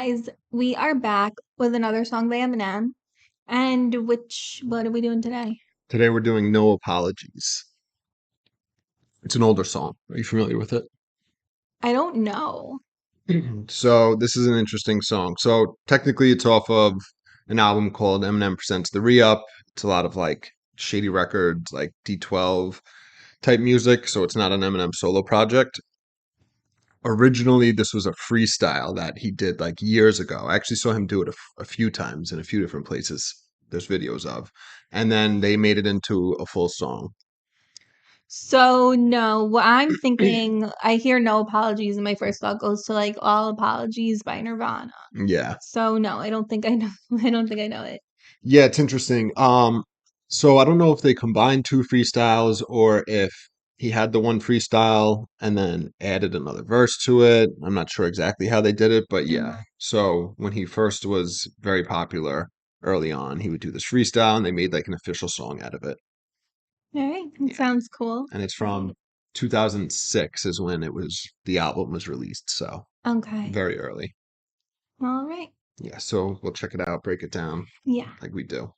guys, we are back with another song by Eminem. And what are we doing today? Today we're doing No Apologies. It's an older song. Are you familiar with it? I don't know. So this is an interesting song. So technically it's off of an album called Eminem Presents the Re-Up. It's a lot of like shady records, like D12 type music. So it's not an Eminem solo project. Originally, this was a freestyle that he did like years ago. I actually saw him do it a few times in a few different places. There's videos of. And then they made it into a full song. So no, what I'm thinking, I hear no apologies, and my first thought goes to like All Apologies by Nirvana. Yeah. So no, I don't think I know. I don't think I know it. Yeah, it's interesting. So I don't know if they combined two freestyles or if he had the one freestyle and then added another verse to it. I'm not sure exactly how they did it, but yeah. So when he first was very popular early on, he would do this freestyle and they made like an official song out of it. All right, it Yeah. sounds cool. And it's from 2006 is when the album was released, so Okay. very early. All right. Yeah, so we'll check it out, break it down Yeah. like we do.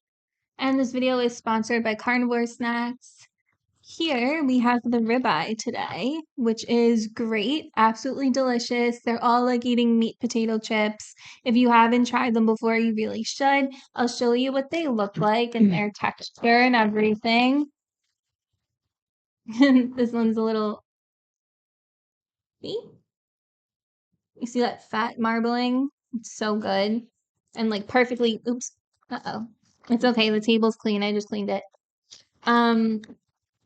And this video is sponsored by Carnivore Snacks. Here we have the ribeye today, which is great, absolutely delicious. They're all like eating meat potato chips. If you haven't tried them before, you really should. I'll show you what they look like and their texture and everything. This one's a little, see? You see that fat marbling? It's so good. And like perfectly, oops, uh-oh. It's okay, the table's clean, I just cleaned it.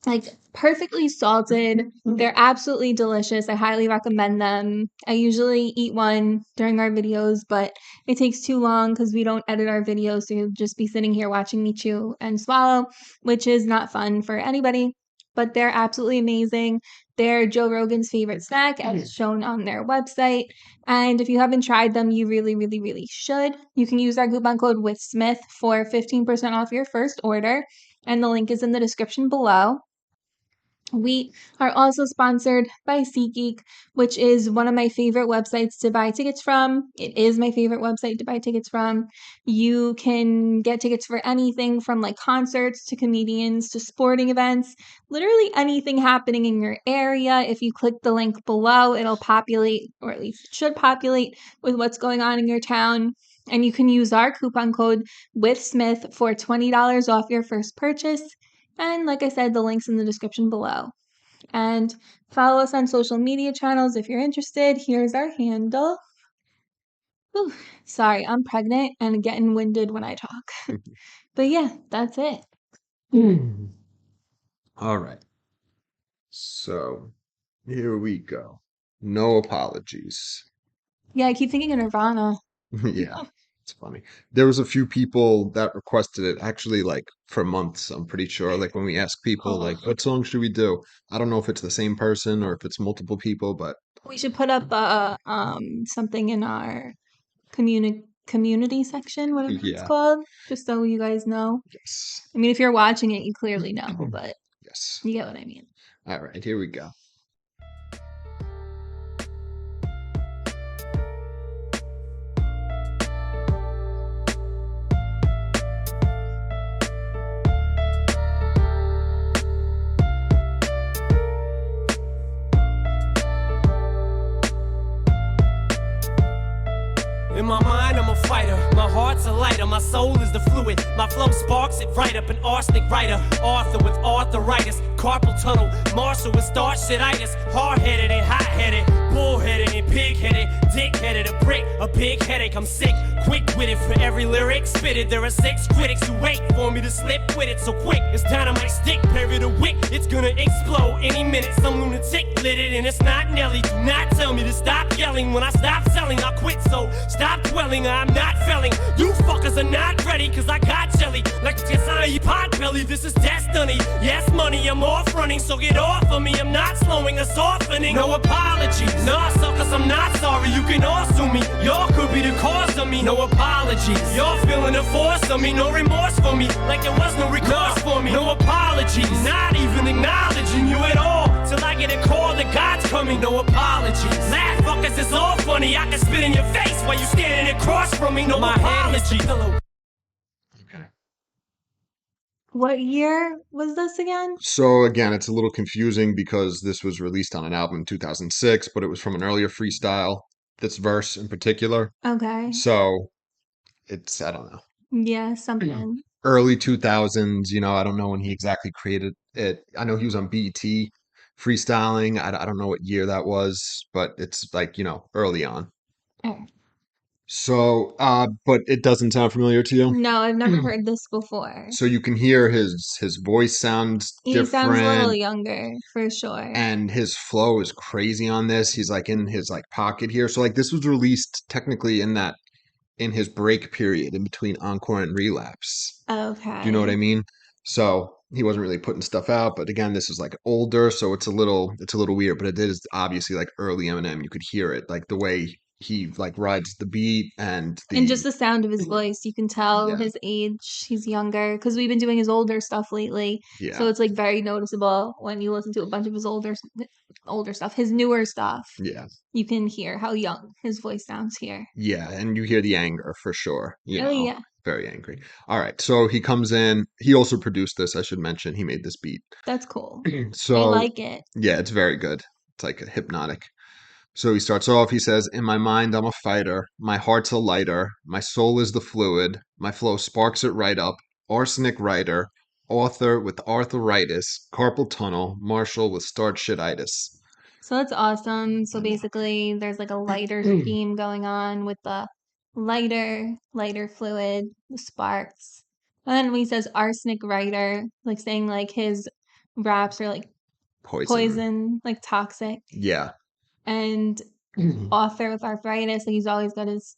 Like perfectly salted. They're absolutely delicious. I highly recommend them. I usually eat one during our videos, but it takes too long because we don't edit our videos. So you'll just be sitting here watching me chew and swallow, which is not fun for anybody. But they're absolutely amazing. They're Joe Rogan's favorite snack, as shown on their website. And if you haven't tried them, you really, really, really should. You can use our coupon code WithSmith for 15% off your first order. And the link is in the description below. We are also sponsored by SeatGeek, which is one of my favorite websites to buy tickets from. It is my favorite website to buy tickets from. You can get tickets for anything from like concerts to comedians to sporting events, literally anything happening in your area. If you click the link below, it'll populate, or at least it should populate, with what's going on in your town. And you can use our coupon code WithSmith for $20 off your first purchase. And like I said, the link's in the description below. And follow us on social media channels if you're interested. Here's our handle. Whew, sorry, I'm pregnant and getting winded when I talk. But yeah, that's it. All right. So here we go. No apologies. Yeah, I keep thinking of Nirvana. Yeah, it's funny. There was a few people that requested it actually like for months, I'm pretty sure. Like when we ask people like what song should we do? I don't know if it's the same person or if it's multiple people, but We should put up something in our community section, whatever it's yeah. called, just so you guys know. Yes. I mean, if you're watching it, you clearly know, but Yes. you get what I mean. All right, here we go. In my mind, I'm a fighter. My heart's a lighter. My soul is the fluid. My flow sparks it right up. An arsenic writer. Author with arthritis. Carpal tunnel. Marshall with starch-shititis. Hard-headed and hot-headed. Bull-headed and pig-headed. Dick-headed. A brick. A big headache. I'm sick. Quick-witted for every lyric spitted. There are 6 critics who wait for me to slip with it. So quick, it's dynamite stick. Parry the wick. It's gonna explode any minute. Some lunatic lit it and it's not Nelly. Do not tell me to stop yelling. When I stop selling, I'll quit. So stop dwelling, I'm not felling. You fuckers are not ready, cause I got jelly. Like Jess on your pot belly, this is destiny. Yes, money, I'm off running, so get off of me. I'm not slowing or softening. No apologies, nah, suckers, I'm not sorry. You can all sue me, y'all could be the cause of me. me, no apologies. Y'all feeling the force of me, no remorse for me, like there was no recourse for me. No apologies, not even acknowledging you at all, till I get a call that God's coming. No apologies. Laugh, fuckers, it's all funny. I can spit in your face while you standing across from me. No apologies. Okay. What year was this again? So again, it's a little confusing because this was released on an album in 2006, but it was from an earlier freestyle, this verse in particular. Okay. So it's, I don't know, Yeah, something. early 2000s, I don't know when he exactly created it. I know he was on BET freestyling. I don't know what year that was, but it's like, early on. Oh. But it doesn't sound familiar to you. No, I've never heard this before. So you can hear his voice sounds He sounds a little different. younger, for sure. And his flow is crazy on this. He's like in his like pocket here. So like this was released technically in his break period in between Encore and Relapse. Do you know what I Okay. mean? So he wasn't really putting stuff out, but again, this is like older, so it's a little weird, but it is obviously like early Eminem. You could hear it, like the way he like rides the beat and And just the the sound of his voice, you can tell yeah, his age. He's younger because we've been doing his older stuff lately. So yeah, it's like very noticeable when you listen to a bunch of his older stuff. His newer stuff, yeah, you can hear how young his voice sounds here. yeah, and you hear the anger for sure, Oh yeah, very angry. All right, so he comes in. He also produced this, I should mention. He made this beat. that's cool. I So like it. yeah, it's very good. It's like a hypnotic. So he starts off, he says, in my mind, I'm a fighter. My heart's a lighter. My soul is the fluid. My flow sparks it right up. Arsenic writer, author with arthritis, carpal tunnel, Marshall with start shititis. So that's awesome. So I know. basically, there's like a lighter theme going on with the lighter fluid, the sparks. And then when he says arsenic writer, like saying like his raps are like Poison. poison, like toxic. Yeah. And author with arthritis, like he's always got his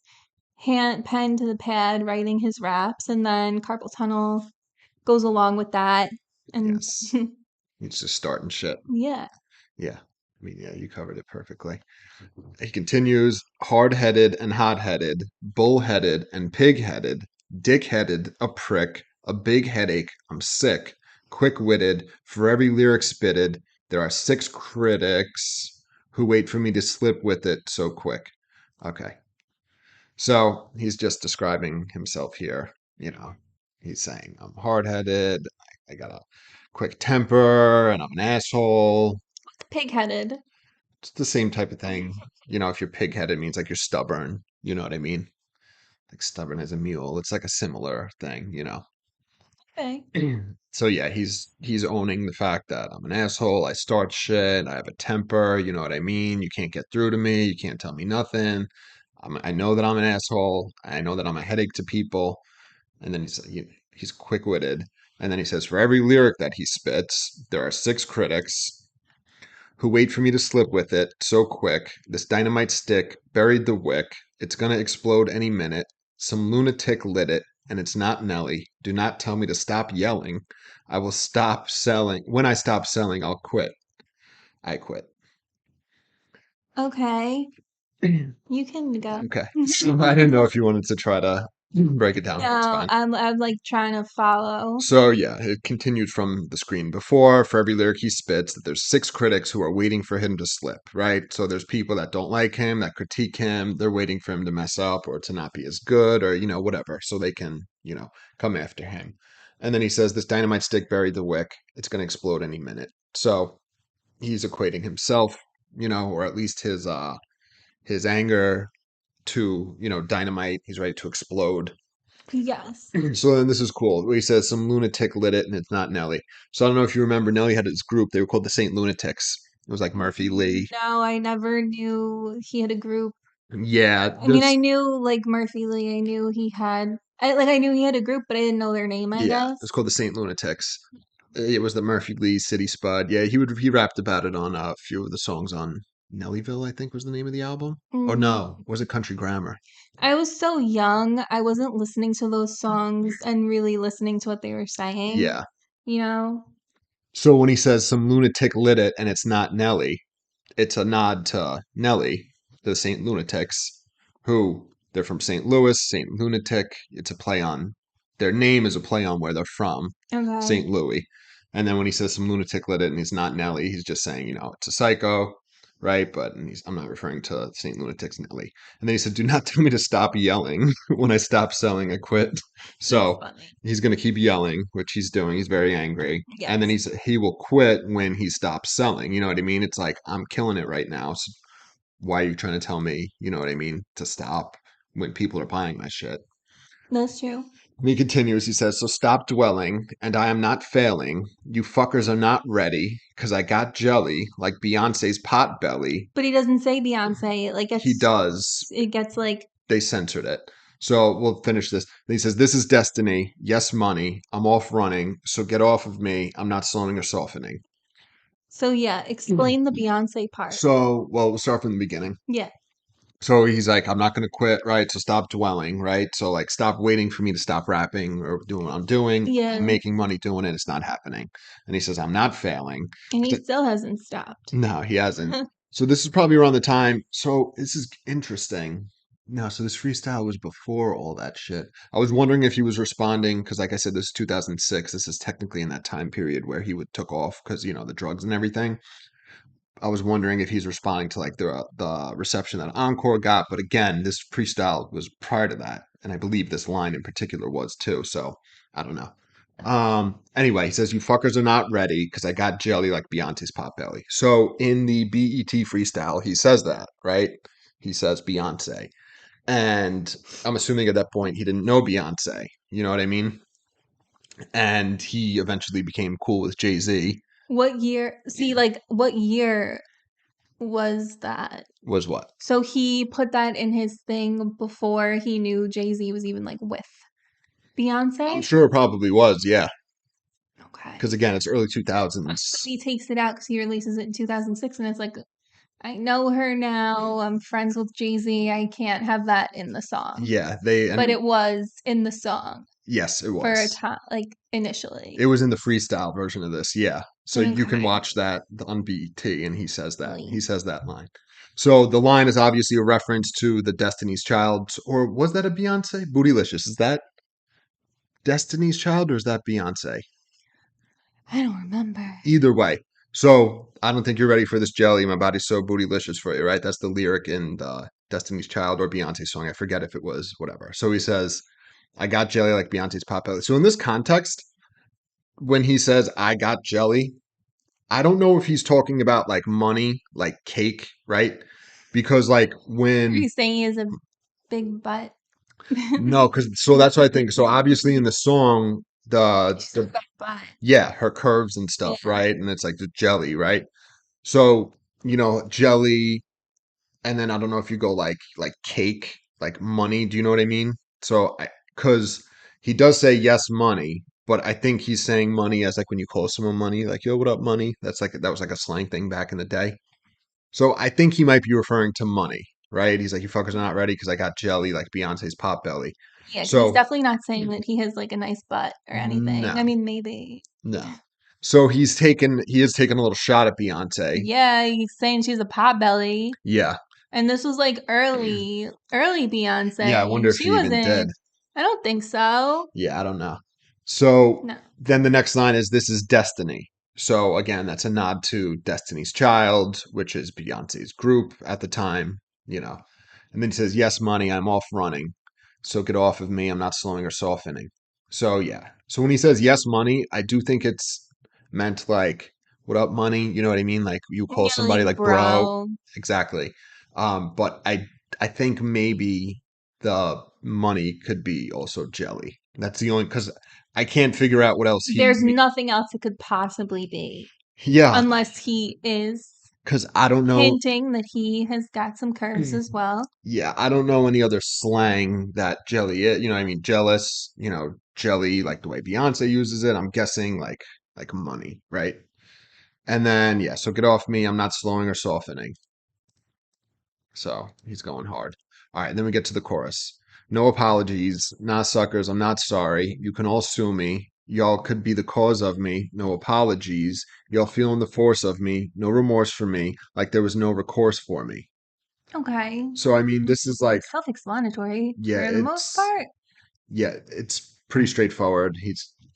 pen to the pad writing his raps. And then carpal tunnel goes along with that. And Yes. He's just starting shit. yeah. Yeah. I mean, yeah, you covered it perfectly. He continues hard headed and hot headed, bull headed and pig headed, dick headed, a prick, a big headache, I'm sick, quick witted, for every lyric spitted, there are 6 critics who wait for me to slip with it so quick. Okay. So he's just describing himself here. He's saying, I'm hard headed, I got a quick temper, and I'm an asshole. Pig headed. It's the same type of thing. If you're pig-headed, it means like you're stubborn. You know what I mean? Like stubborn as a mule. It's like a similar thing. Okay. So yeah, he's owning the fact that I'm an asshole. I start shit. I have a temper. You know what I mean? You can't get through to me. You can't tell me nothing. I know that I'm an asshole. I know that I'm a headache to people. And then he's quick-witted. And then he says, for every lyric that he spits, there are 6 critics who wait for me to slip with it so quick. This dynamite stick buried the wick. It's gonna explode any minute. Some lunatic lit it, and it's not Nelly. Do not tell me to stop yelling. I will stop selling. When I stop selling, I'll quit. I quit. Okay. You can go. Okay. So I didn't know if you wanted to try to break it down. It's No, fine. I'm like trying to follow. So yeah, it continued from the screen before. For every lyric he spits, that there's 6 critics who are waiting for him to slip, right? So there's people that don't like him, that critique him. They're waiting for him to mess up or to not be as good or, whatever. So they can, come after him. And then he says, this dynamite stick buried the wick. It's going to explode any minute. So he's equating himself, or at least his anger to, dynamite. He's ready to explode. Yes. So then this is cool. Where he says some lunatic lit it and it's not Nelly. So I don't know if you remember, Nelly had his group. They were called the Saint Lunatics. It was like Murphy Lee. No, I never knew he had a group. Yeah, I mean, I knew like Murphy Lee. I knew he had. I knew he had a group, but I didn't know their name. I yeah, it guess. was called the Saint Lunatics. It was the Murphy Lee City Spud. Yeah, he rapped about it on a few of the songs on Nellyville, I think was the name of the album. Or Mm. no, was it Country Grammar? I was so young. I wasn't listening to those songs and really listening to what they were saying. Yeah. You know. So when he says some lunatic lit it and it's not Nelly, it's a nod to Nelly, the Saint Lunatics, who They're from St. Louis, St. Lunatic. It's a play on, their name is a play on where they're from, Okay. St. Louis. And then when he says some lunatic lit it and he's not Nelly, he's just saying, it's a psycho, right? But I'm not referring to St. Lunatic's Nelly. And then he said, do not tell me to stop yelling. When I stop selling, I quit. So he's going to keep yelling, which he's doing. He's very angry. Yes. And then he will quit when he stops selling. You know what I mean? It's like, I'm killing it right now. So why are you trying to tell me, you know what I mean, to stop when people are buying my shit? That's true. And he continues, he says, so stop dwelling, and I am not failing. You fuckers are not ready, because I got jelly, like Beyonce's pot belly. But he doesn't say Beyonce. Like He does. It gets like They censored it. So we'll finish this. He says, this is destiny. Yes, money. I'm off running. So get off of me. I'm not slowing or softening. So yeah, explain the Beyonce part. So, well, we'll start from the beginning. Yeah. So he's like, I'm not going to quit, right? So stop dwelling, right? So like, stop waiting for me to stop rapping or doing what I'm doing. Yeah. I'm making money doing it. It's not happening. And he says, I'm not failing. And he still hasn't stopped. No, he hasn't. So this is probably around the time. So this is interesting. No, so this freestyle was before all that shit. I was wondering if he was responding because, like I said, this is 2006. This is technically in that time period where he took off because, the drugs and everything. I was wondering if he's responding to like the reception that Encore got, but again, this freestyle was prior to that, and I believe this line in particular was too. So I don't know. Anyway, he says you fuckers are not ready because I got jelly like Beyonce's pot belly. So in the BET freestyle, he says that, right? He says Beyonce, and I'm assuming at that point he didn't know Beyonce. You know what I mean? And he eventually became cool with Jay-Z. What year? See, like, what year was that? Was what? So he put that in his thing before he knew Jay-Z was even, like, with Beyonce? I'm sure it probably was, yeah. Okay. Because again, it's early 2000s. He takes it out because he releases it in 2006, and it's like, I know her now. I'm friends with Jay-Z. I can't have that in the song. Yeah, but it was in the song. Yes, it was. For a time, like, initially. It was in the freestyle version of this, yeah. So you can watch that on BET, and he says that. He says that line. So the line is obviously a reference to the Destiny's Child, or was that a Beyonce? Bootylicious. Is that Destiny's Child, or is that Beyonce? I don't remember. Either way. So I don't think you're ready for this jelly. My body's so bootylicious for you, right? That's the lyric in the Destiny's Child or Beyonce song. I forget if it was whatever. So he says, I got jelly like Beyonce's pop belly. So in this context, when he says I got jelly, I don't know if he's talking about like money, like cake, right? Because like when he's saying he has a big butt. No, because so that's what I think. So obviously in the song, the yeah, her curves and stuff, Yeah. right? And it's like the jelly, right? So, jelly, and then I don't know if you go like cake, like money. Do you know what I mean? So because he does say yes, money, but I think he's saying money as like when you call someone money, like yo, what up, money? That was like a slang thing back in the day. So I think he might be referring to money, right? He's like, you fuckers are not ready because I got jelly like Beyonce's pot belly. Yeah, so he's definitely not saying that he has like a nice butt or anything. No. I mean, maybe. No. So he is taking a little shot at Beyonce. Yeah, he's saying she's a pot belly. Yeah. And this was like early Beyonce. Yeah, I wonder if she she wasn't. even did. I don't think so. Yeah, I don't know. So No. then the next line is this is destiny. So again, that's a nod to Destiny's Child, which is Beyonce's group at the time, And then he says, yes, money, I'm off running. So get off of me. I'm not slowing or softening. So yeah. So when he says yes, money, I do think it's meant like, what up, money? You know what I mean? Like you call somebody like bro. Exactly. But I think maybe the money could be also jelly. That's the only because I can't figure out what else There's nothing else it could possibly be. Yeah. Unless he is because I don't know hinting that he has got some curves as well. Yeah, I don't know any other slang that jelly is. You know what I mean? Jealous, jelly like the way Beyonce uses it. I'm guessing like money, right? And then yeah, so get off me. I'm not slowing or softening. So he's going hard. All right, then we get to the chorus. No apologies, nah suckers, I'm not sorry. You can all sue me. Y'all could be the cause of me. No apologies. Y'all feeling the force of me. No remorse for me. Like there was no recourse for me. Okay. So I mean, this is like, Self-explanatory yeah, for the most part. it's pretty straightforward.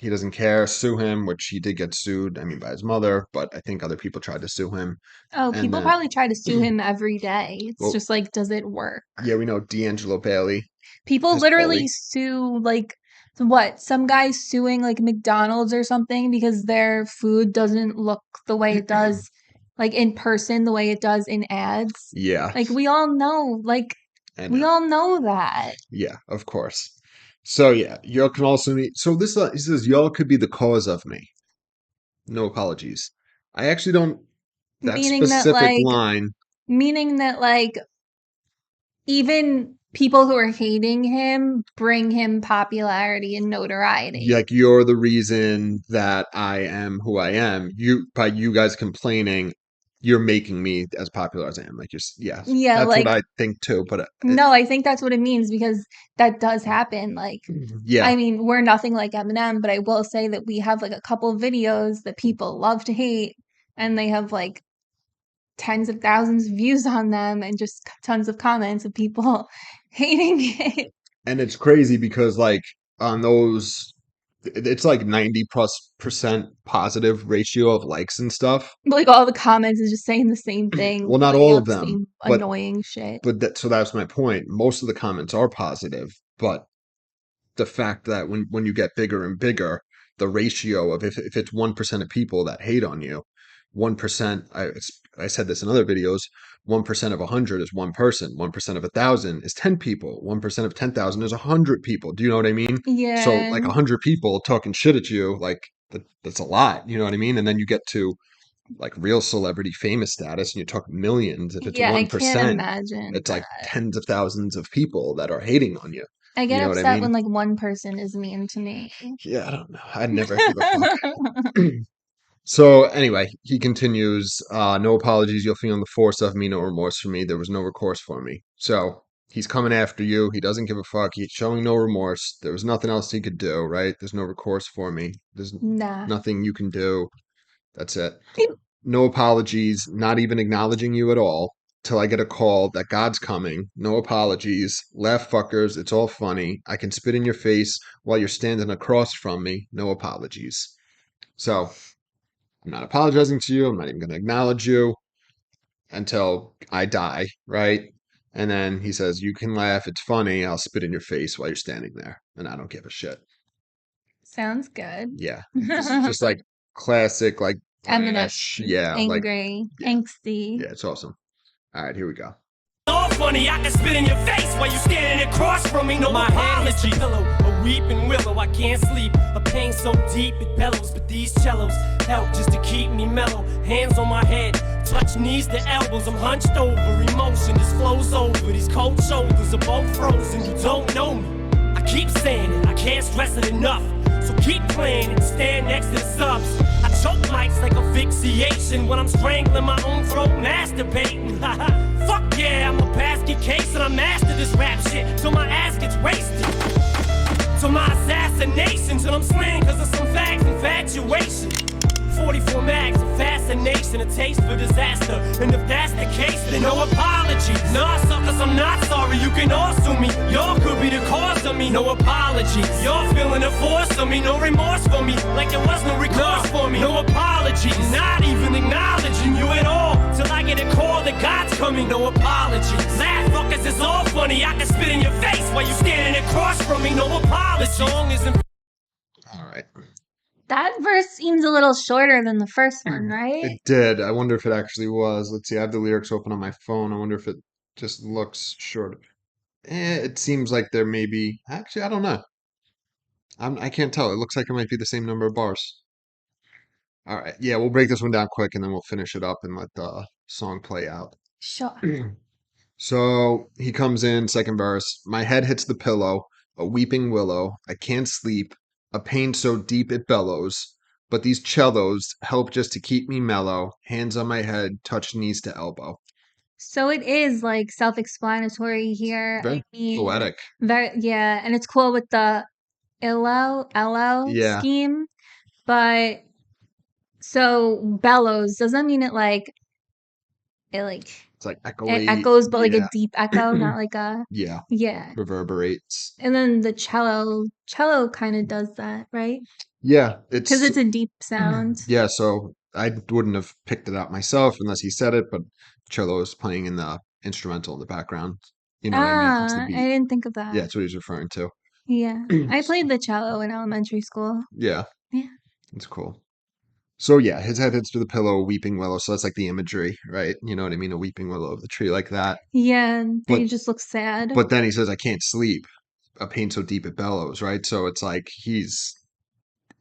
He doesn't care. Sue him, which he did get sued. I mean, by his mother, but I think other people tried to sue him. Oh, And people then, probably try to sue him every day. It's well, just like, does it work? yeah, we know D'Angelo Bailey, People his literally bully. sue like what? Some guys suing like McDonald's or something because their food doesn't look the way it does like in person, the way it does in ads. Yeah, Like we all know, like I we know. all know that. Yeah, of course. So yeah, y'all can also meet. So this he says y'all could be the cause of me. No apologies. I actually don't. That Meaning that specific like line. meaning that like even people who are hating him bring him popularity and notoriety. Like you're the reason that I am who I am. You by you guys complaining, you're making me as popular as I am. Like just yes, Yeah, that's what like I think too. But no, I think that's what it means because that does happen. Like, yeah, I mean, we're nothing like Eminem, but I will say that we have like a couple videos that people love to hate, and they have like tens of thousands of views on them and just tons of comments of people hating it. and it's crazy because like on those, it's like 90+% positive ratio of likes and stuff. Like all the comments is just saying the same thing, Well, not pointing all out of the them, same but annoying shit. that's my point. Most of the comments are positive, but the fact that when you get bigger and bigger, the ratio of if it's 1% of people that hate on you, 1%, I said this in other videos, 1% of 100 is one person, 1% of 1,000 is 10 people, 1% of 10,000 is 100 people. Do you know what I mean? So Yeah. like 100 people talking shit at you, like that's a lot. You know what I mean? And then you get to like real celebrity famous status and you talk millions. If it's Yeah, I can't 1%, imagine it's like that. tens of thousands of people that are hating on you. I You get know what I upset mean? when like one person is mean to me. Yeah, I don't know. I never give a fuck. So anyway, he continues, no apologies, you'll feel the force of me, no remorse for me. There was no recourse for me. So he's coming after you. He doesn't give a fuck. He's showing no remorse. There was nothing else he could do, right? There's no recourse for me. There's Nah. nothing you can do. That's it. No apologies, not even acknowledging you at all. Till I get a call that God's coming. No apologies. Laugh fuckers, it's all funny. I can spit in your face while you're standing across from me. No apologies. So I'm not apologizing to you. I'm not even going to acknowledge you until I die, right? And then he says, you can laugh. It's funny. I'll spit in your face while you're standing there. And I don't give a shit. Sounds good. Yeah. Just like classic, like Eminem, brash. Yeah. Like, angry, yeah. angsty. Yeah. It's awesome. All right. Here we go. All funny, I can spit in your face while you standing across from me. No, my hand hits the pillow, a weeping willow. I can't sleep, a pain so deep it bellows. But these cellos help just to keep me mellow. Hands on my head, touch knees to elbows. I'm hunched over, emotion just flows over. These cold shoulders are both frozen. You don't know me. I keep saying it, I can't stress it enough. So keep playing and stand next to the subs. I choke mics like asphyxiation when I'm strangling my own throat, masturbating. Fuck yeah, I'm a basket case and I master this rap shit till my ass gets wasted. Till my assassinations and I'm slain cause of some fags infatuation. 44 mags of fascination, a taste for disaster. And if that's the case, then no apologies. Nah, suckers, I'm not sorry. You can all sue me. Y'all could be the cause of me. No apologies. Y'all feeling the force of me. No remorse for me. Like there was no recourse for me. No apologies. Not even acknowledging you at all. Till I get a call that God's coming. No apologies. Laugh fuckers, it's all funny. I can spit in your face while you standing across from me. No apologies. The song isn't. All right. That verse seems a little shorter than the first one, right? It did. I wonder if it actually was. Let's see. I have the lyrics open on my phone. I wonder if it just looks short. It seems like there may be. Actually, I don't know. I can't tell. It looks like it might be the same number of bars. All right. Yeah, we'll break this one down quick and then we'll finish it up and let the song play out. Sure. So he comes in, second verse. My head hits the pillow, a weeping willow. I can't sleep, a pain so deep it bellows. But these cellos help just to keep me mellow. Hands on my head, touch knees to elbow. So it is like self-explanatory here. I Very mean, poetic. yeah, and it's cool with the LO Yeah. scheme, but so bellows, does that mean it like It's like It echoey. echoes, but like a Yeah. deep echo, not like a Yeah. yeah. Reverberates. And then the cello kind of does that, right? Yeah. Because It's it's a deep sound. yeah. So I wouldn't have picked it out myself unless he said it, but cello is playing in the instrumental in the background. You know what I mean? It's the Ah, I beat. didn't think of Yeah, that. that's what he's referring to. Yeah, I played the cello in elementary school. Yeah, Yeah, it's cool. So yeah, his head hits to the pillow, a weeping willow. So that's like the imagery, right? You know what I mean? A weeping willow of the tree like that. yeah. But They just look sad. then he says, I can't sleep. A pain so deep it bellows, right? So it's like he's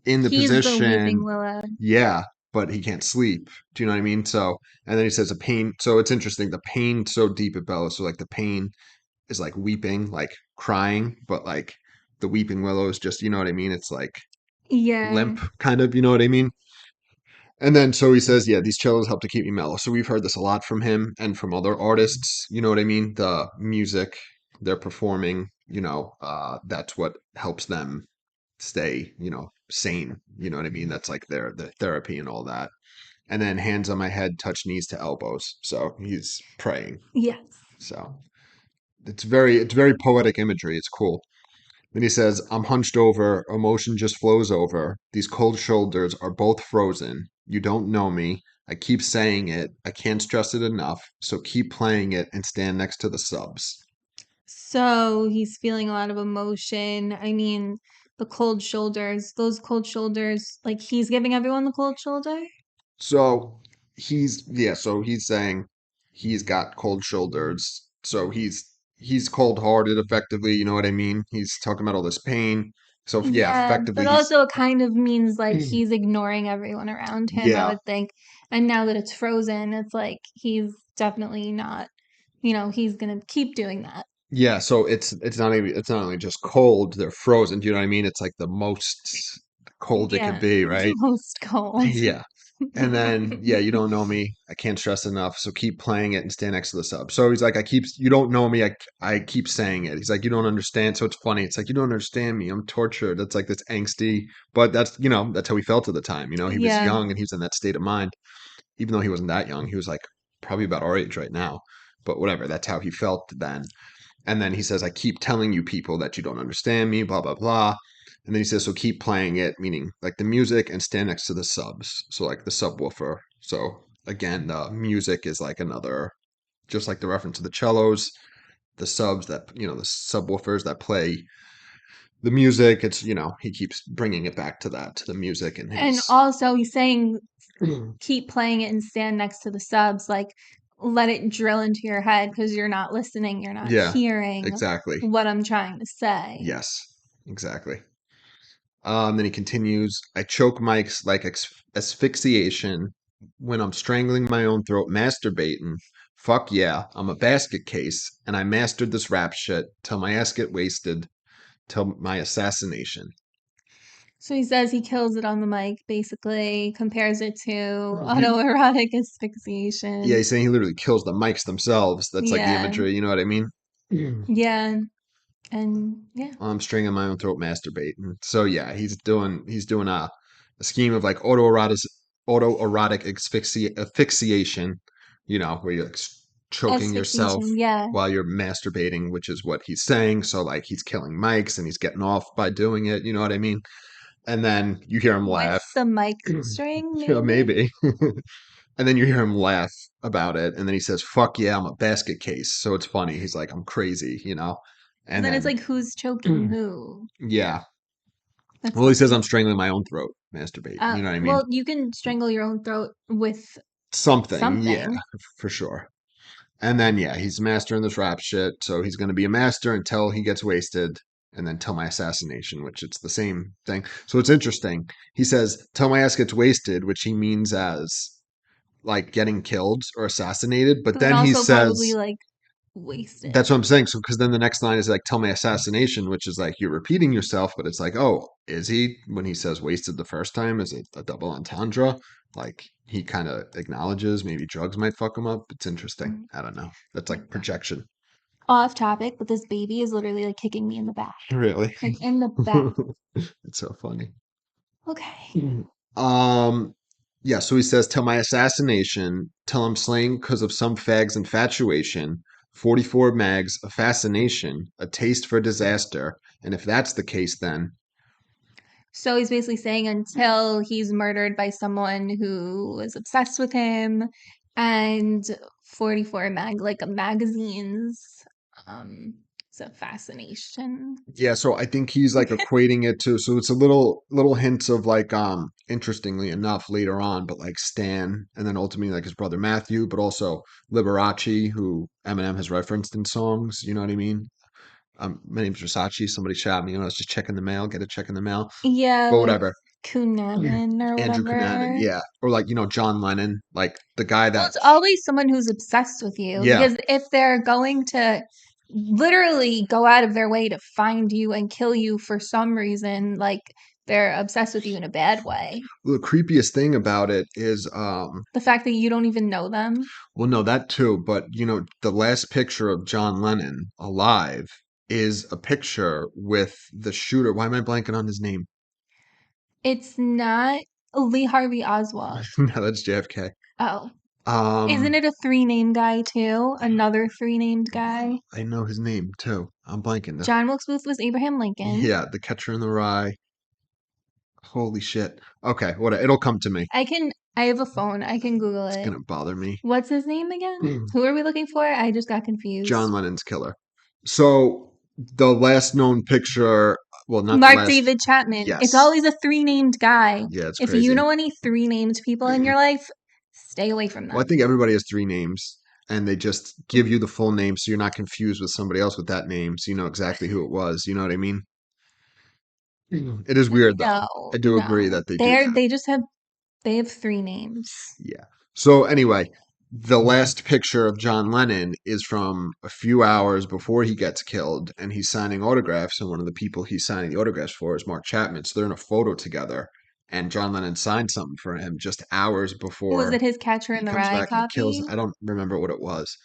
in the He's the weeping position, willow. yeah, but he can't sleep. Do you know what I mean? So and then he says a pain. So it's interesting. The pain so deep it bellows. So like the pain is like weeping, like crying, but like the weeping willow is just, you know what I mean? It's like Yeah, limp, kind of, you know what I mean? And then so he says, yeah, these cellos help to keep me mellow. So we've heard this a lot from him and from other artists. You know what I mean? The music they're performing, that's what helps them stay, sane. You know what I mean? That's like their therapy and all that. And then hands on my head, touch knees to elbows. So he's praying. yes. So it's very poetic imagery. It's cool. Then he says, I'm hunched over, emotion just flows over. These cold shoulders are both frozen. You don't know me. I keep saying it. I can't stress it enough. So keep playing it and stand next to the subs. So he's feeling a lot of emotion. I mean, the cold shoulders, those cold shoulders, like he's giving everyone the cold shoulder. So so he's saying he's got cold shoulders. So he's cold hearted effectively, you know what I mean? He's talking about all this pain. So yeah, Yeah, but effectively he's also it kind of means like he's ignoring everyone around him, I yeah. would think. And now that it's frozen, it's like he's definitely not, he's gonna keep doing that. Yeah, so it's not only just cold, they're frozen. Do you know what I mean? It's like the most cold it could Yeah, be, the right? most cold. Yeah. And then yeah, you don't know me. I can't stress enough. So keep playing it and stand next to the sub. So he's like, you don't know me. I keep saying it. He's like, you don't understand. So it's funny. It's like you don't understand me. I'm tortured. It's like this angsty, but that's how he felt at the time. He was Yeah, young and he was in that state of mind. Even though he wasn't that young, he was like probably about our age right now. But whatever, that's how he felt then. And then he says, I keep telling you people that you don't understand me, blah, blah, blah. And then he says, so keep playing it, meaning like the music and stand next to the subs. So like the subwoofer. So again, the music is like another, just like the reference to the cellos, the subs that, the subwoofers that play the music. He keeps bringing it back to that, to the music and and his. also he's saying keep playing it and stand next to the subs, like let it drill into your head because you're not listening, you're not Yeah, hearing exactly. what I'm trying to say. Yes, exactly. Then he continues, I choke mics like asphyxiation when I'm strangling my own throat, masturbating. Fuck yeah, I'm a basket case, and I mastered this rap shit till my ass get wasted, till my assassination. So he says he kills it on the mic, basically compares it to autoerotic Yeah, asphyxiation. he's saying he literally kills the mics themselves. That's like the Yeah, imagery, you know what I mean? yeah, and yeah, I'm stringing my own throat, masturbating. So yeah, he's doing a scheme of like autoerotic asphyxiation, where you're like choking yourself asphyxiation. Yeah. while you're masturbating, which is what he's saying. So like he's killing mics and he's getting off by doing it. You know what I mean? And then you hear him With laugh. the mic string, Yeah, maybe. maybe. And then you hear him laugh about it, and then he says, "Fuck yeah, I'm a basket case." So it's funny. He's like, "I'm crazy." And And then it's then like, who's choking who? yeah, That's well, he says funny. I'm strangling my own throat, masturbating. You know what I mean? Well, you can strangle your own throat with Something, yeah, something. for sure. And then yeah, he's mastering this rap shit, so he's gonna be a master until he gets wasted, and then till my assassination, which it's the same thing. So it's interesting. He says, "Till my ass gets wasted," which he means as like getting killed or assassinated, but But then then he also probably says like that's wasted. what I'm saying. So, because then the next line is like, tell my assassination, which is like you're repeating yourself, but it's like, oh, is he? When he says wasted the first time, is it a double entendre? Like he kind of acknowledges maybe drugs might fuck him up. It's interesting. Mm, I don't know. That's my like God. projection. Off topic, but this baby is literally like kicking me in the back. Really? Like in the back. It's so funny. Okay. Mhm. Um, Yeah, so he says, till my assassination, till I'm slain because of some fag's infatuation, 44 mags, a fascination, a taste for disaster. And if that's the case, then So he's basically saying until he's murdered by someone who is obsessed with him, and 44 magazines. Um, it's a fascination. yeah, so I think he's like equating it to, so it's a little hints of like interestingly enough later on, but like Stan and then ultimately like his brother Matthew, but also Liberace, who Eminem has referenced in songs, you know what I mean? My name's Versace. Somebody shot me when I was just checking the mail, get a check in the mail. Yeah, But like whatever. Cunanan or Andrew Cunanan, whatever. yeah. Or like, John Lennon, like the guy Well, that, it's always someone who's obsessed with you yeah. because if they're going to literally go out of their way to find you and kill you for some reason, like they're obsessed with you in a bad way. The creepiest thing about it is, The fact that you don't even know them. well, no, that too, but the last picture of John Lennon alive is a picture with the shooter. Why am I blanking on his name? It's not Lee Harvey Oswald. No, that's JFK. Oh. Isn't Um, it a three-named guy too? Another three-named guy? I know his name too. I'm blanking. John Wilkes Booth was Abraham Lincoln. Yeah, the Catcher in the Rye. Holy shit. Okay, it'll come to me. I have a phone. I can Google It's it. gonna bother me. What's his name again? Who are we looking for? I just got John confused. Lennon's killer. So the last known picture, well, not the Mark last. David Chapman. It's Yes. always a three-named guy. Yeah, it's If you crazy. know any three-named people in your life, stay away from Well, I them. think everybody has three names, and they just give you the full name so you're not confused with somebody else with that name, so you know exactly who it was. You know what I mean? It is weird, though. No, I do agree no. that they do that. They have three names. Yeah. So anyway, the last picture of John Lennon is from a few hours before he gets killed, and he's signing autographs, and one of the people he's signing the autographs for is Mark Chapman. So they're in a photo together, and John Lennon signed something for him just hours Was before it his Catcher in he the comes Rye back and kills. copy? I don't remember what it was.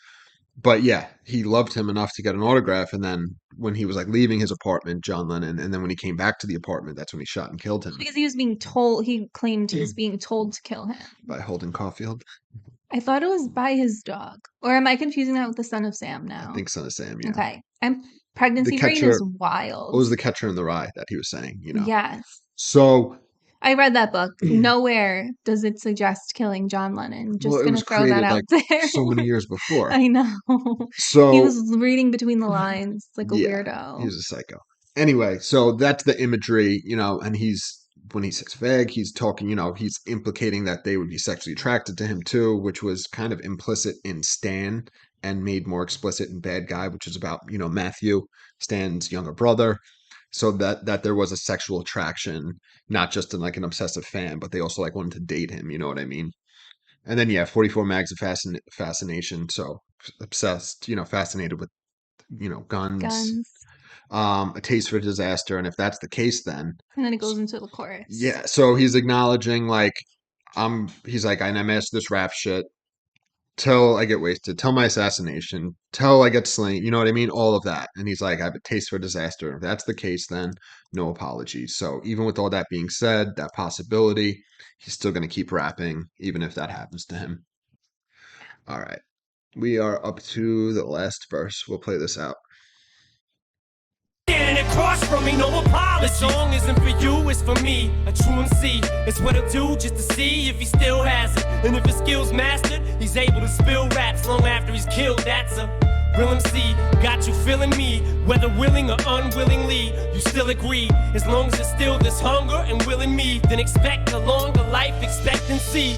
But yeah, he loved him enough to get an autograph, and then when he was like leaving his apartment, John Lennon, and then when he came back to the apartment, that's when he shot and killed him Because he was being told, he claimed he was being told to kill him. by Holden Caulfield. I thought it was by his dog. Or am I confusing that with the Son of Sam I now? think Son of Sam, yeah. Okay. And The pregnancy brain catcher, is what wild. was the catcher in the rye that he was saying? Yes. So, I read that book. Nowhere does it suggest killing John Lennon. well, Just it gonna was throw that created out like there. so many years before. I know. He So, was reading between the lines like a yeah, he weirdo. was a psycho. Anyway, so that's the imagery, and when he says fag, he's talking, he's implicating that they would be sexually attracted to him too, which was kind of implicit in Stan and made more explicit in Bad Guy, which is about, Matthew, Stan's younger brother. So that there was a sexual attraction, not just in like an obsessive fan, but they also like wanted to date him, you know what I mean? And then yeah, 44 mags of fascination, so obsessed, fascinated with, guns, Guns. a taste for disaster, and if that's the case, then And then it goes into the chorus. yeah. So he's acknowledging like he's like I'm asked this rap shit till I get wasted, till my assassination, till I get slain. You know what I mean? All of that, and he's like I have a taste for disaster. If that's the case, then no apologies. So even with all that being said, that possibility, he's still gonna keep rapping, even if that happens to him. All right. We are up to the last verse. We'll play this out. Standing across from me, no apology. The song isn't for you, it's for me. A true MC, it's what he'll do just to see if he still has it. And if his skills mastered, he's able to spill raps long after he's killed. That's a real MC. Got you feeling me, whether willing or unwillingly. You still agree, as long as it's still this hunger and will in me, then expect a longer life expectancy.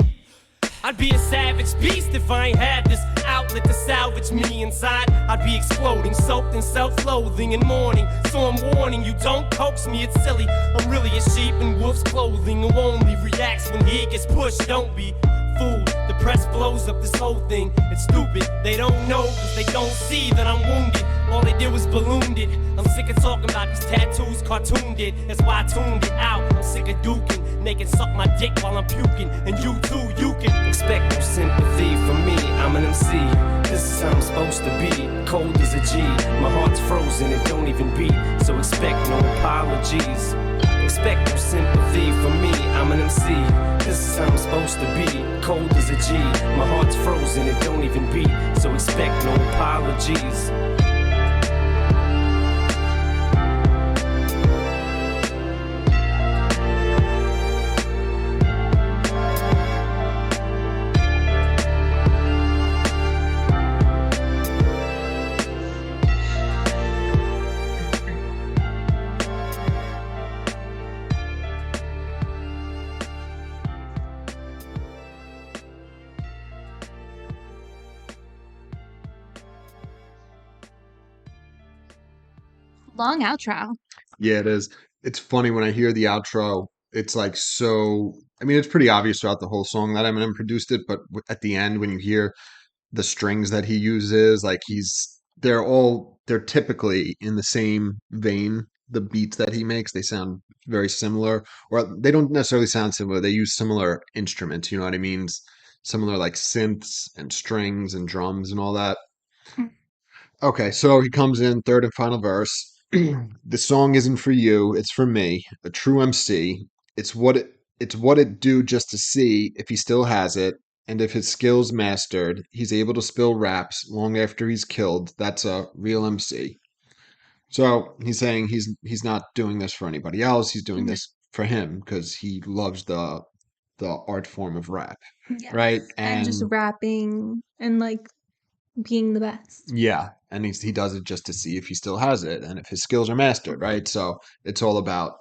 I'd be a savage beast if I ain't had this outlet to salvage me inside. I'd be exploding, soaked in self-loathing and mourning. So I'm warning you, don't coax me, it's silly. I'm really a sheep in wolf's clothing who only reacts when he gets pushed. Don't be fooled, the press blows up this whole thing. It's stupid, they don't know cause they don't see that I'm wounded. All they did was ballooned it. I'm sick of talking about these tattoos cartooned it. That's why I tuned it out. I'm sick of duking. They can suck my dick while I'm puking. And you too, you can expect no sympathy from me. I'm an MC. This is how I'm supposed to be. Cold as a G. My heart's frozen, it don't even beat. So expect no apologies. Expect no sympathy from me, I'm an MC. This is how I'm supposed to be, cold as a G. My heart's frozen, it don't even beat, so expect no apologies. Long outro. Yeah, it is. It's funny when I hear the outro, it's like so. I mean, it's pretty obvious throughout the whole song that Eminem produced it, but at the end, when you hear the strings that he uses, like they're typically in the same vein. The beats that he makes, they sound very similar, or they don't necessarily sound similar. They use similar instruments, you know what I mean? Similar like synths and strings and drums and all that. Okay, so he comes in third and final verse. The song isn't for you, it's for me, a true MC. It's what it do just to see if he still has it, and if his skills mastered, he's able to spill raps long after he's killed. That's a real MC. So he's saying he's not doing this for anybody else. He's doing Mhm. this for him because he loves the art form of rap, Yes. right? And just And rapping and like being the best. yeah, and he does it just to see if he still has it and if his skills are mastered, right? So it's all about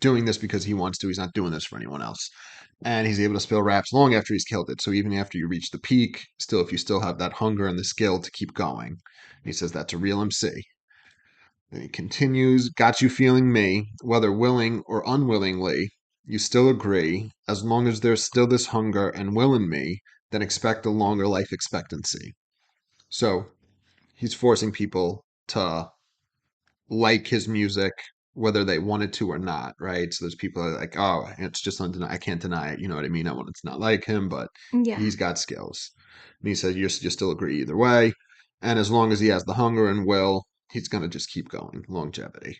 doing this because he wants to. He's not doing this for anyone else. And he's able to spill raps long after he's killed it. So even after you reach the peak, still, if you still have that hunger and the skill to keep going, he says that's a real MC. Then he continues, got you feeling me, whether willing or unwillingly, you still agree. As long as there's still this hunger and will in me, then expect a longer life expectancy. So he's forcing people to like his music whether they wanted to or not, right? So there's people that are like, oh, it's just undeniable. I can't deny it. You know what I mean? I wanted to not like him, but Yeah. he's got skills. And he says you still agree either way. And as long as he has the hunger and will, he's going to just keep going. Longevity.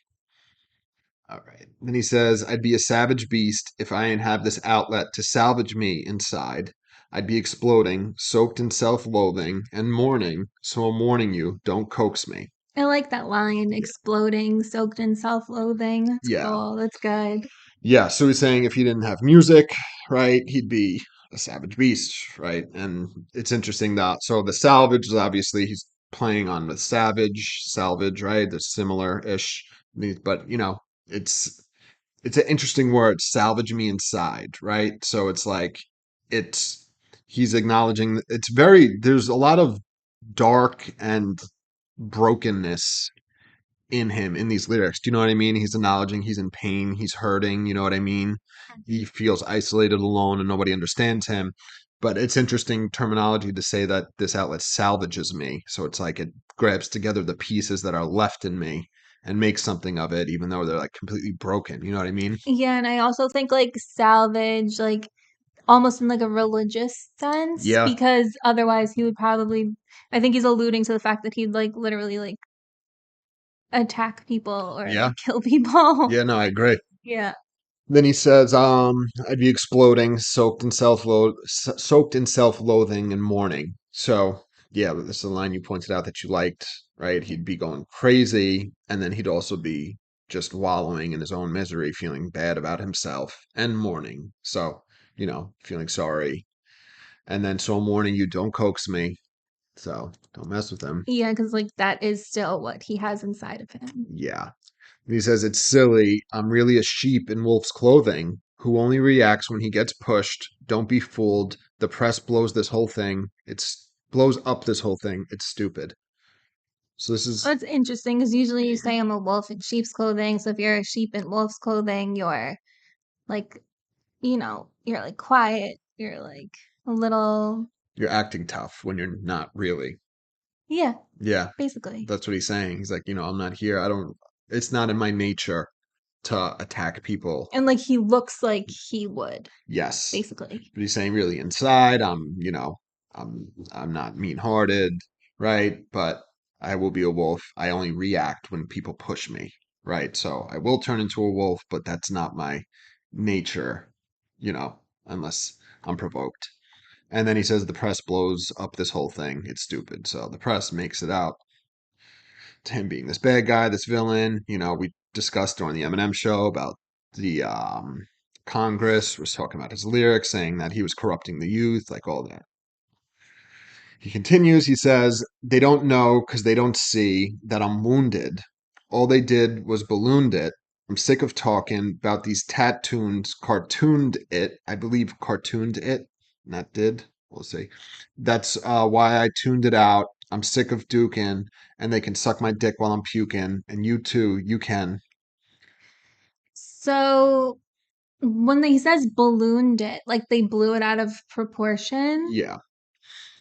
All right. Then he says, I'd be a savage beast if I didn't have this outlet to salvage me inside. I'd be exploding, soaked in self loathing and mourning. So I'm warning you, don't coax me. I like that line, Yeah. exploding, soaked in self-loathing. That's Yeah. cool. That's good. Yeah, so he's saying if he didn't have music, right, he'd be a savage beast, right? And it's interesting that so the salvage is obviously he's playing on the salvage, right? They're similar-ish, but it's it's an interesting word, salvage me inside, right? So it's like it's he's acknowledging it's very there's a lot of dark and brokenness in him in these lyrics. Do you know what I mean? He's acknowledging he's in pain, he's hurting, you know what I mean? He feels isolated, alone, and nobody understands him. But it's interesting terminology to say that this outlet salvages me. So it's like it grabs together the pieces that are left in me and makes something of it, even though they're like completely broken. You know what I mean? Yeah, and I also think like salvage, like almost in like a religious sense, Yeah. because otherwise he would probably, I think he's alluding to the fact that he'd like literally like attack people or Yeah. like kill people. Yeah, no, I agree. Yeah. Then he says, I'd be exploding, soaked in self-loathing and mourning. So, yeah, this is the line you pointed out that you liked, right? He'd be going crazy, and then he'd also be just wallowing in his own misery, feeling bad about himself and mourning. So, feeling sorry. And then, so mourning you, don't coax me. So, don't mess with him. Yeah, because like that is still what he has inside of him. Yeah. And he says, it's silly. I'm really a sheep in wolf's clothing who only reacts when he gets pushed. Don't be fooled. The press blows this whole thing. It's blows up this whole thing. It's stupid. So this is, That's interesting because usually you say I'm a wolf in sheep's clothing. So if you're a sheep in wolf's clothing, you're like, you're like quiet. You're like a little, you're acting tough when you're not really. yeah, Yeah, basically. that's what he's saying. He's like, I'm not here. It's not in my nature to attack people. And like he looks like he would, Yes. basically. But he's saying really inside, I'm not mean-hearted, right? But I will be a wolf. I only react when people push me, right? So I will turn into a wolf, but that's not my nature, unless I'm provoked. And then he says the press blows up this whole thing. It's stupid. So the press makes it out to him being this bad guy, this villain. We discussed during the Eminem show about the Congress was talking about his lyrics, saying that he was corrupting the youth, like all that. He continues, he says, they don't know because they don't see that I'm wounded. All they did was ballooned it. I'm sick of talking about these tattooed, cartooned it. I believe cartooned it, not did. We'll see. That's why I tuned it out. I'm sick of duking, and they can suck my dick while I'm puking, and you too, you can. So when he says ballooned it, like they blew it out of proportion? Yeah.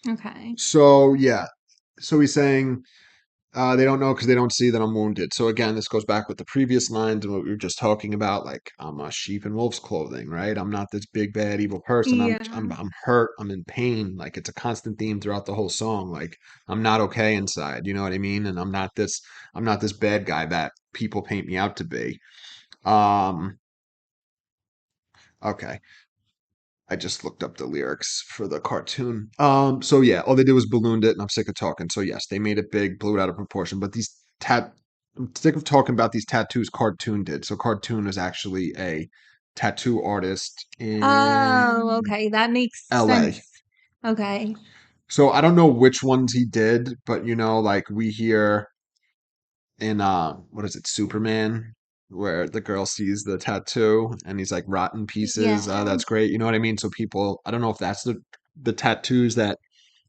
Okay. So, yeah. So he's saying they don't know because they don't see that I'm wounded. So again, this goes back with the previous lines and what we were just talking about. Like I'm a sheep in wolf's clothing, right? I'm not this big bad evil person. I'm Yeah. I'm I'm hurt. I'm in pain. Like it's a constant theme throughout the whole song. Like I'm not okay inside. You know what I mean? And I'm not this bad guy that people paint me out to be. Um. Okay. I just looked up the lyrics for the cartoon. So yeah, all they did was ballooned it, and I'm sick of talking. So yes, they made it big, blew it out of proportion. But I'm sick of talking about these tattoos Cartoon did. So Cartoon is actually a tattoo artist Oh, in okay. That makes LA. sense. Okay. So I don't know which ones he did, but like we hear in what is it, Superman, where the girl sees the tattoo and he's like rotten pieces. Yeah. That's great. You know what I mean? So people, I don't know if that's the tattoos that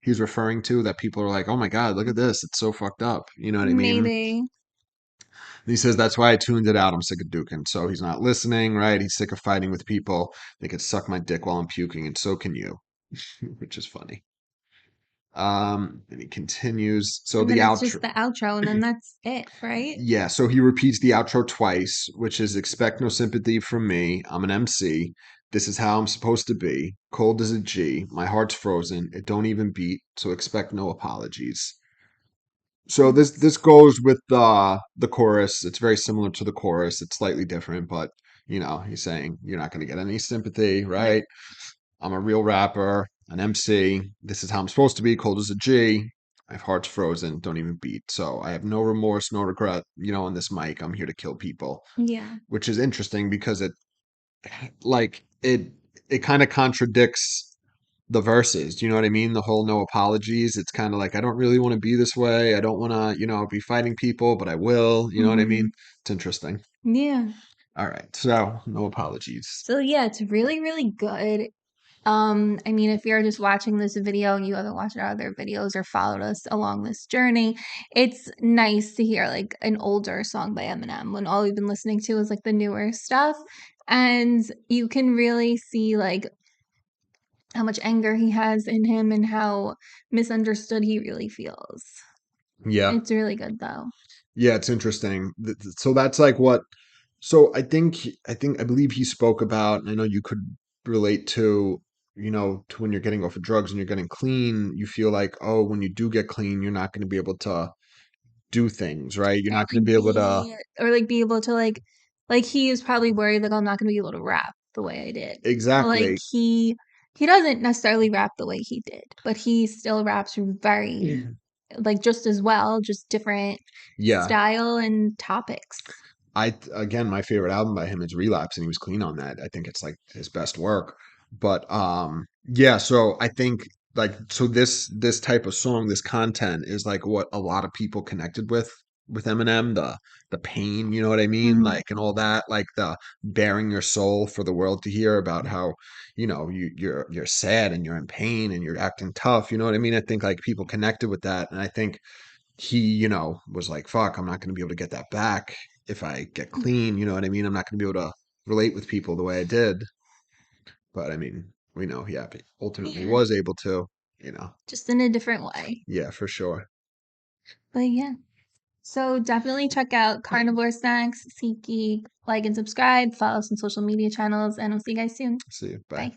he's referring to that people are like, oh my God, look at this. It's so fucked up. You know what I mean? And Maybe. he says, that's why I tuned it out. I'm sick of duking. So he's not listening, right? He's sick of fighting with people. They could suck my dick while I'm puking, and so can you, which is funny. And he continues. So And the then it's outro. just the outro, and then that's it, right? Yeah, so he repeats the outro twice, which is expect no sympathy from me. I'm an MC. This is how I'm supposed to be. Cold as a G. My heart's frozen. It don't even beat, so expect no apologies. So this goes with the chorus. It's very similar to the chorus. It's slightly different, but he's saying you're not going to get any sympathy, right? I'm a real rapper, an MC. This is how I'm supposed to be, cold as a G. My heart's frozen, don't even beat. So I have no remorse, no regret. On this mic, I'm here to kill people, Yeah. which is interesting because it kind of contradicts the verses. Do you know what I mean? The whole no apologies. It's kind of like I don't really want to be this way. I don't want to, be fighting people, but I will. You know what I mean? Hmm. It's interesting. Yeah. All right, so no apologies. So yeah, it's really, really good. I mean, if you're just watching this video and you haven't watched our other videos or followed us along this journey, it's nice to hear like an older song by Eminem when all we've been listening to is like the newer stuff. And you can really see like how much anger he has in him and how misunderstood he really feels. Yeah. It's really good though. Yeah, it's interesting. So that's like what. So I believe he spoke about, and I know you could relate to when you're getting off of drugs and you're getting clean, you feel like, oh, when you do get clean, you're not going to be able to do things, right? You're Or not going to be able to. be able to like he was probably worried like I'm not gonna be able to rap the way I did. Like Exactly. he doesn't necessarily rap the way he did, but he still raps very like just as well, just different Yeah. style and topics. Again, my favorite album by him is Relapse, and he was clean on that. I think it's like his best work. But yeah, so I think this type of song, this content is like what a lot of people connected with Eminem, the pain, you know what I mean? Mhm. Like and all that, like the bearing your soul for the world to hear about how, you're sad and you're in pain and you're acting tough, you know what I mean? I think like people connected with that. And I think he, was like, fuck, I'm not going to be able to get that back if I get clean. You know what I mean? I'm not going to be able to relate with people the way I did. But I mean, we know he ultimately Yeah, was able to. just in a different way. Yeah, for sure. But yeah. So definitely check out Carnivore Snacks, SeatGeek, like and subscribe, follow us on social media channels, and I'll see you guys soon. See you. Bye. Bye.